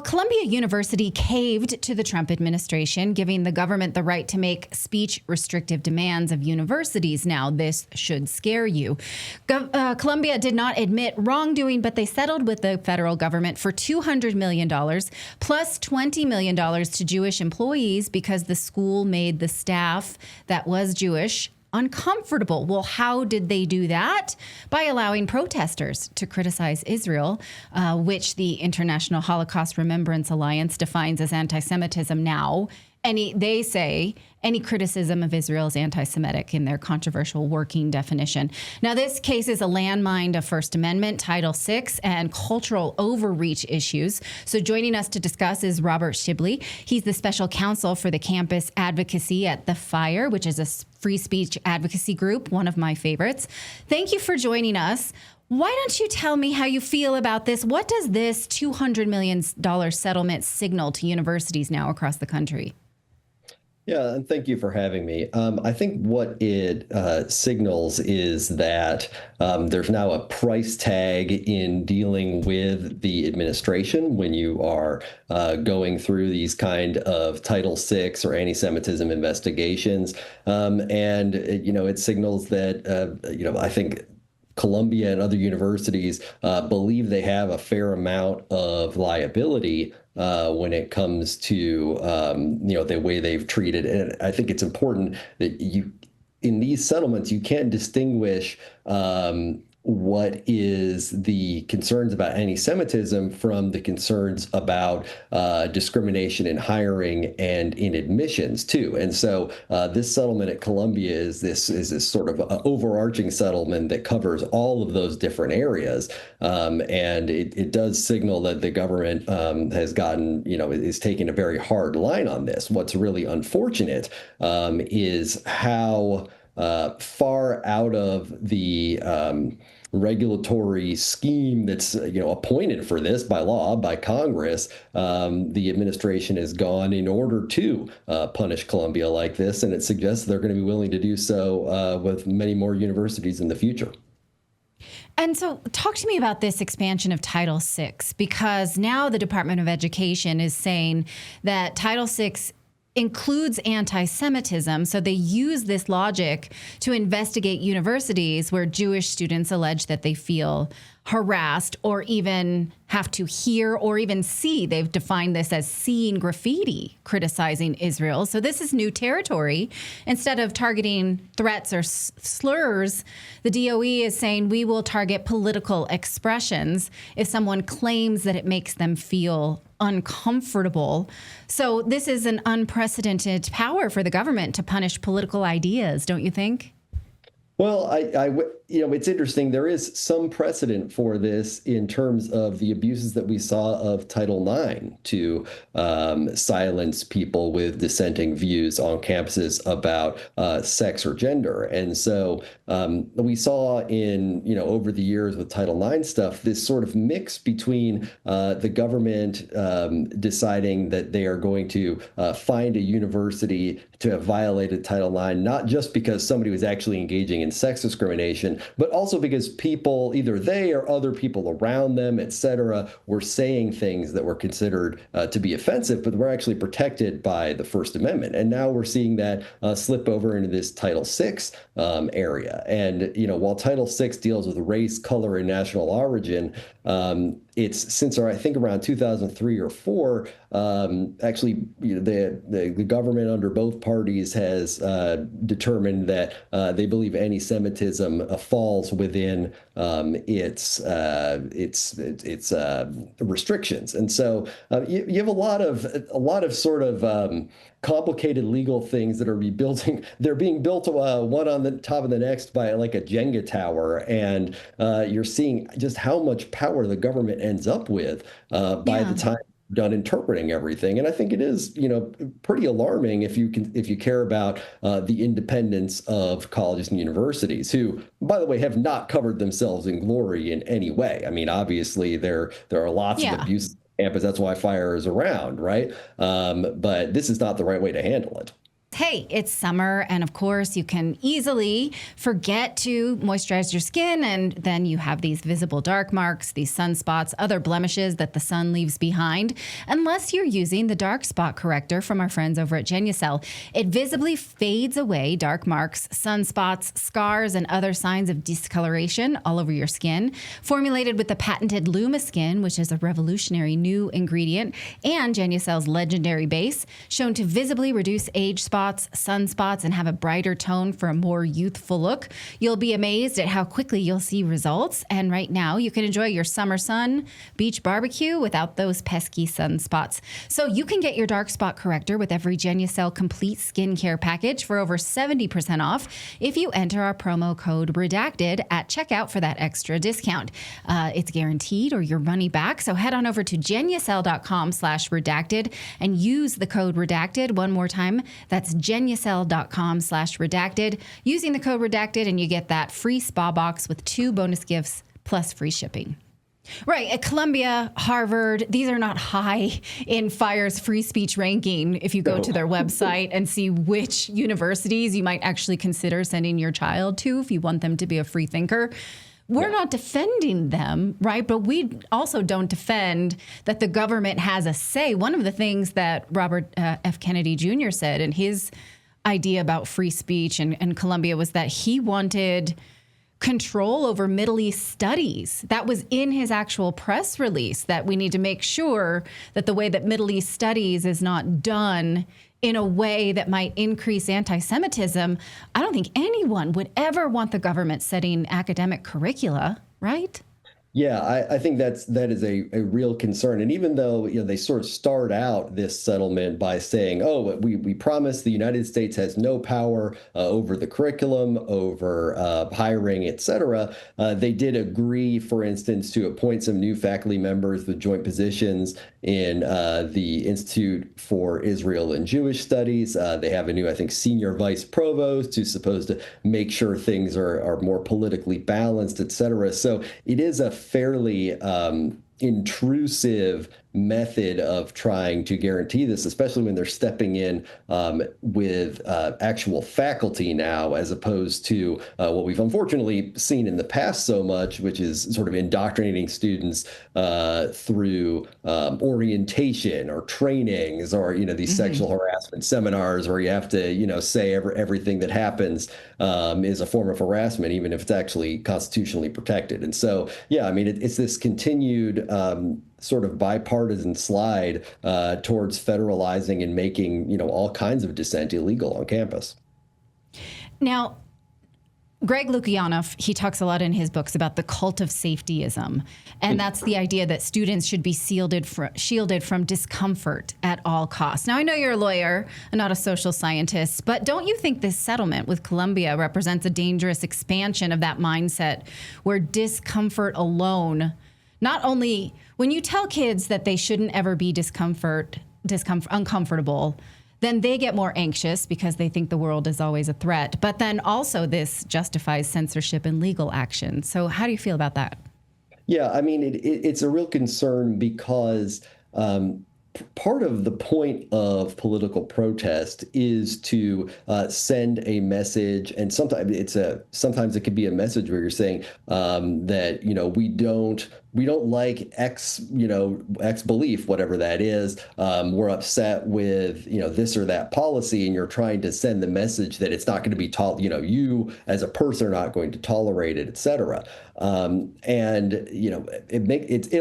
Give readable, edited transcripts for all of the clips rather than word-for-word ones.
Columbia University caved to the Trump administration, giving the government the right to make speech-restrictive demands of universities. Now, this should scare you. Columbia did not admit wrongdoing, but they settled with the federal government for $200 million plus $20 million to Jewish employees because the school made the staff that was Jewish uncomfortable. Well, how did they do that? By allowing protesters to criticize Israel, which the International Holocaust Remembrance Alliance defines as anti-Semitism now. They say any criticism of Israel is anti-Semitic in their controversial working definition. Now, this case is a landmine of First Amendment, Title VI, and cultural overreach issues. So joining us to discuss is Robert Shibley. He's the special counsel for the campus advocacy at The Fire, which is a free speech advocacy group, one of my favorites. Thank you for joining us. Why don't you tell me how you feel about this? What does this $200 million settlement signal to universities now across the country? Yeah, and thank you for having me. I think what it signals is that there's now a price tag in dealing with the administration when you are going through these kind of Title VI or anti-Semitism investigations. It signals that, I think Columbia and other universities believe they have a fair amount of liability when it comes to the way they've treated. And I think it's important that in these settlements, you can't distinguish what is the concerns about anti-Semitism from the concerns about discrimination in hiring and in admissions too. And so this settlement at Columbia is this sort of overarching settlement that covers all of those different areas. And it does signal that the government has gotten, is taking a very hard line on this. What's really unfortunate is how far out of the regulatory scheme that's appointed for this by law by Congress, the administration has gone in order to punish Columbia like this, and it suggests they're going to be willing to do so with many more universities in the future. And so talk to me about this expansion of Title VI, because now the Department of Education is saying that Title VI includes anti-Semitism. So they use this logic to investigate universities where Jewish students allege that they feel harassed or even have to hear or even see. They've defined this as seeing graffiti criticizing Israel. So this is new territory. Instead of targeting threats or slurs, the DOE is saying we will target political expressions if someone claims that it makes them feel uncomfortable. So this is an unprecedented power for the government to punish political ideas, don't you think? Well, it's interesting. There is some precedent for this in terms of the abuses that we saw of Title IX to silence people with dissenting views on campuses about sex or gender. And so we saw over the years with Title IX stuff, this sort of mix between the government deciding that they are going to find a university to have violated Title IX, not just because somebody was actually engaging in sex discrimination, but also because people, either they or other people around them, et cetera, were saying things that were considered to be offensive, but were actually protected by the First Amendment. And now we're seeing that slip over into this Title VI area. And, while Title VI deals with race, color, and national origin, it's since I think around 2003 or 4, actually, the government under both parties has determined that they believe anti-Semitism falls within its restrictions, and so you have a lot of sort of complicated legal things that are they're being built one on the top of the next by like a Jenga tower, and you're seeing just how much power the government ends up with by the time done interpreting everything. And I think it is, pretty alarming if you care about the independence of colleges and universities, who, by the way, have not covered themselves in glory in any way. I mean, obviously there are lots of abuses on campus. That's why FIRE is around, right? But this is not the right way to handle it. Hey, it's summer, and of course, you can easily forget to moisturize your skin, and then you have these visible dark marks, these sunspots, other blemishes that the sun leaves behind, unless you're using the dark spot corrector from our friends over at Genucel. It visibly fades away dark marks, sunspots, scars, and other signs of discoloration all over your skin. Formulated with the patented LumaSkin, which is a revolutionary new ingredient, and Genucel's legendary base, shown to visibly reduce age spots, sunspots, and have a brighter tone for a more youthful look. You'll be amazed at how quickly you'll see results. And right now, you can enjoy your summer sun, beach barbecue without those pesky sunspots. So you can get your dark spot corrector with every Genucel complete skincare package for over 70% off if you enter our promo code Redacted at checkout for that extra discount. It's guaranteed or your money back. So head on over to Genucel.com/redacted and use the code Redacted one more time. That's Genucel.com/redacted. Using the code Redacted, and you get that free spa box with 2 bonus gifts plus free shipping. Right. At Columbia, Harvard, these are not high in FIRE's free speech ranking. If you go to their website and see which universities you might actually consider sending your child to if you want them to be a free thinker. We're not defending them, right? But we also don't defend that the government has a say. One of the things that Robert F. Kennedy Jr. said in his idea about free speech and Columbia was that he wanted control over Middle East studies. That was in his actual press release, that we need to make sure that the way that Middle East studies is not done in a way that might increase anti-Semitism. I don't think anyone would ever want the government setting academic curricula, right? Yeah, I think that is a real concern. And even though they sort of start out this settlement by saying, oh, we promise the United States has no power over the curriculum, over hiring, et cetera, they did agree, for instance, to appoint some new faculty members with joint positions in the Institute for Israel and Jewish Studies. They have a new, I think, senior vice provost who's supposed to make sure things are more politically balanced, et cetera. So it is a fairly intrusive method of trying to guarantee this, especially when they're stepping in with actual faculty now, as opposed to what we've unfortunately seen in the past so much, which is sort of indoctrinating students through orientation or trainings or, these sexual harassment seminars where you have to, say everything that happens is a form of harassment, even if it's actually constitutionally protected. And so, yeah, I mean, it's this continued sort of bipartisan slide towards federalizing and making, all kinds of dissent illegal on campus. Now, Greg Lukianoff, he talks a lot in his books about the cult of safetyism. And that's the idea that students should be shielded from discomfort at all costs. Now, I know you're a lawyer and not a social scientist, but don't you think this settlement with Columbia represents a dangerous expansion of that mindset where discomfort alone, not only when you tell kids that they shouldn't ever be uncomfortable, then they get more anxious because they think the world is always a threat. But then also this justifies censorship and legal action. So how do you feel about that? Yeah, I mean, it's a real concern because part of the point of political protest is to send a message, and sometimes it could be a message where you're saying that we don't like X belief, whatever that is. We're upset with this or that policy, and you're trying to send the message that it's not going to be you as a person are not going to tolerate it, et cetera. It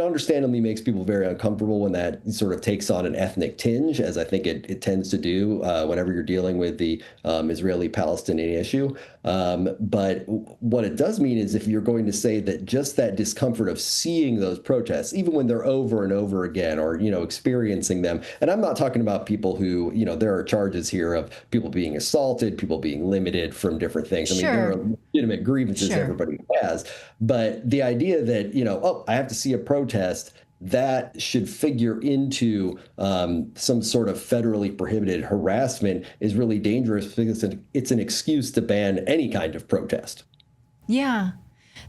understandably makes people very uncomfortable when that sort of takes on an ethnic tinge, as I think it tends to do whenever you're dealing with the Israeli-Palestinian issue. But what it does mean is if you're going to say that just that discomfort of seeing those protests, even when they're over and over again, or experiencing them, and I'm not talking about people who there are charges here of people being assaulted, people being limited from different things. I mean, there are legitimate grievances everybody has, but the idea that I have to see a protest, that should figure into some sort of federally prohibited harassment is really dangerous because it's an excuse to ban any kind of protest. Yeah,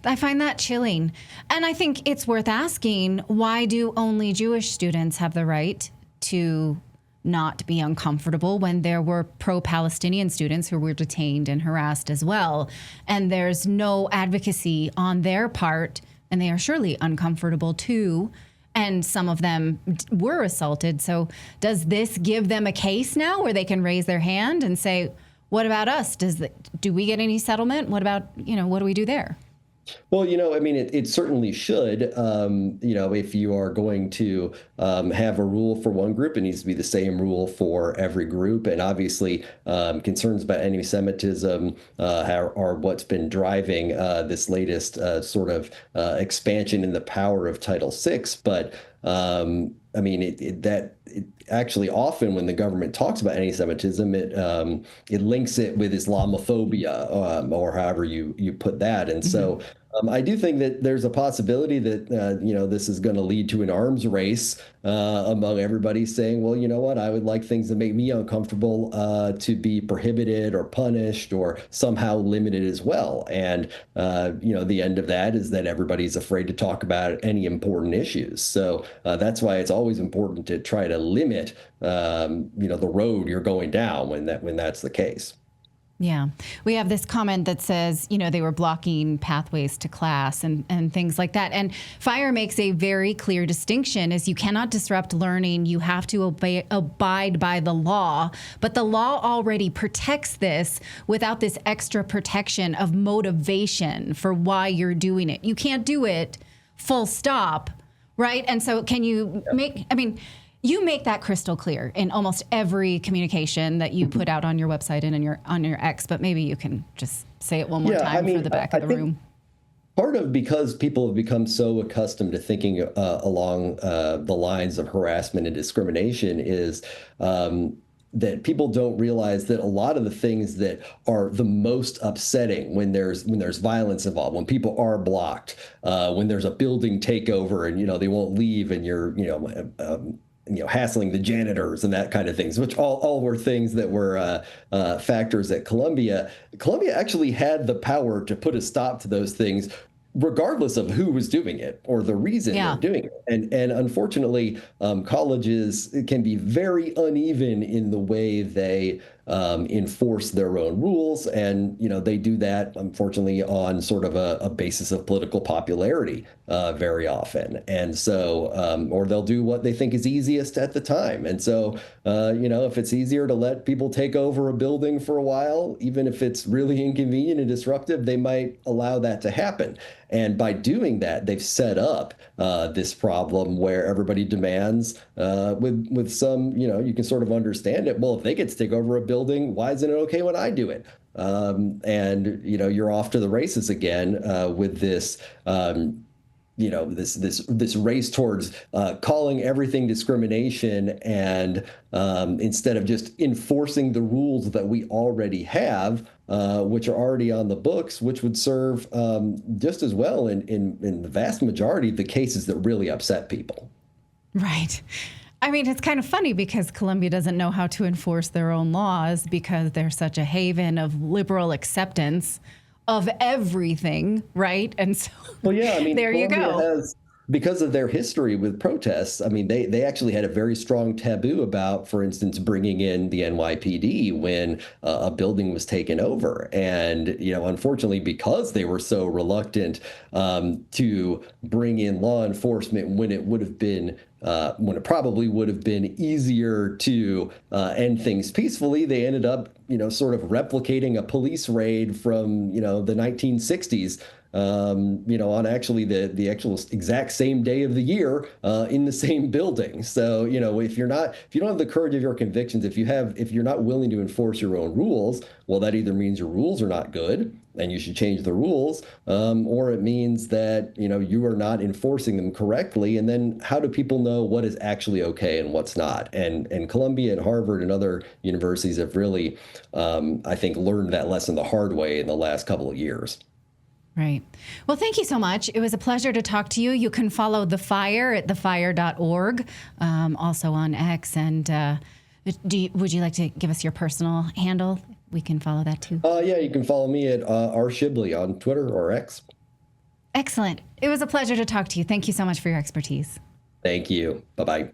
I find that chilling. And I think it's worth asking, why do only Jewish students have the right to not be uncomfortable when there were pro-Palestinian students who were detained and harassed as well. And there's no advocacy on their part, and they are surely uncomfortable too. And some of them were assaulted. So does this give them a case now where they can raise their hand and say, what about us? Do we get any settlement? What about, what do we do there? Well, I mean, it certainly should. If you are going to have a rule for one group, it needs to be the same rule for every group. And obviously, concerns about anti-Semitism are what's been driving this latest sort of expansion in the power of Title VI. But I mean, it actually often when the government talks about anti-Semitism, it links it with Islamophobia or however you put that. And so I do think that there's a possibility that, this is going to lead to an arms race among everybody saying, well, you know what, I would like things that make me uncomfortable to be prohibited or punished or somehow limited as well. And, the end of that is that everybody's afraid to talk about any important issues. So that's why it's always important to try to limit, the road you're going down when that's the case. Yeah. We have this comment that says, they were blocking pathways to class and things like that. And FIRE makes a very clear distinction is you cannot disrupt learning. You have to abide by the law. But the law already protects this without this extra protection of motivation for why you're doing it. You can't do it full stop, right? And so can you you make that crystal clear in almost every communication that you put out on your website and on your X, but maybe you can just say it one more time for the back of the room. Part of because people have become so accustomed to thinking along the lines of harassment and discrimination is that people don't realize that a lot of the things that are the most upsetting when there's violence involved, when people are blocked, when there's a building takeover and they won't leave and you're hassling the janitors and that kind of things, which all were things that were factors at Columbia. Columbia actually had the power to put a stop to those things, regardless of who was doing it or the reason they're doing it. And unfortunately, colleges can be very uneven in the way they enforce their own rules. And, they do that, unfortunately, on sort of a basis of political popularity very often. And so, or they'll do what they think is easiest at the time. And so, if it's easier to let people take over a building for a while, even if it's really inconvenient and disruptive, they might allow that to happen. And by doing that, they've set up this problem where everybody demands with some, you can sort of understand it. Well, if they get to take over a building, why isn't it okay when I do it? And, you're off to the races again with this this race towards calling everything discrimination and instead of just enforcing the rules that we already have, which are already on the books, which would serve just as well in the vast majority of the cases that really upset people. Right. I mean, it's kind of funny because Columbia doesn't know how to enforce their own laws because they're such a haven of liberal acceptance of everything, right? And so, well, yeah, I mean, there Columbia you go. Because of their history with protests, I mean, they actually had a very strong taboo about, for instance, bringing in the NYPD when a building was taken over. And, unfortunately, because they were so reluctant to bring in law enforcement when it would have been when it probably would have been easier to end things peacefully, they ended up, sort of replicating a police raid from, the 1960s. On actually the actual exact same day of the year in the same building. So, if you don't have the courage of your convictions, if you're not willing to enforce your own rules, well, that either means your rules are not good and you should change the rules, or it means that, you are not enforcing them correctly. And then how do people know what is actually okay and what's not? And Columbia and Harvard and other universities have really, I think, learned that lesson the hard way in the last couple of years. Right. Well, thank you so much. It was a pleasure to talk to you. You can follow The Fire at thefire.org, also on X. And would you like to give us your personal handle? We can follow that too. Yeah, you can follow me at R. Shibley on Twitter or X. Excellent. It was a pleasure to talk to you. Thank you so much for your expertise. Thank you. Bye-bye.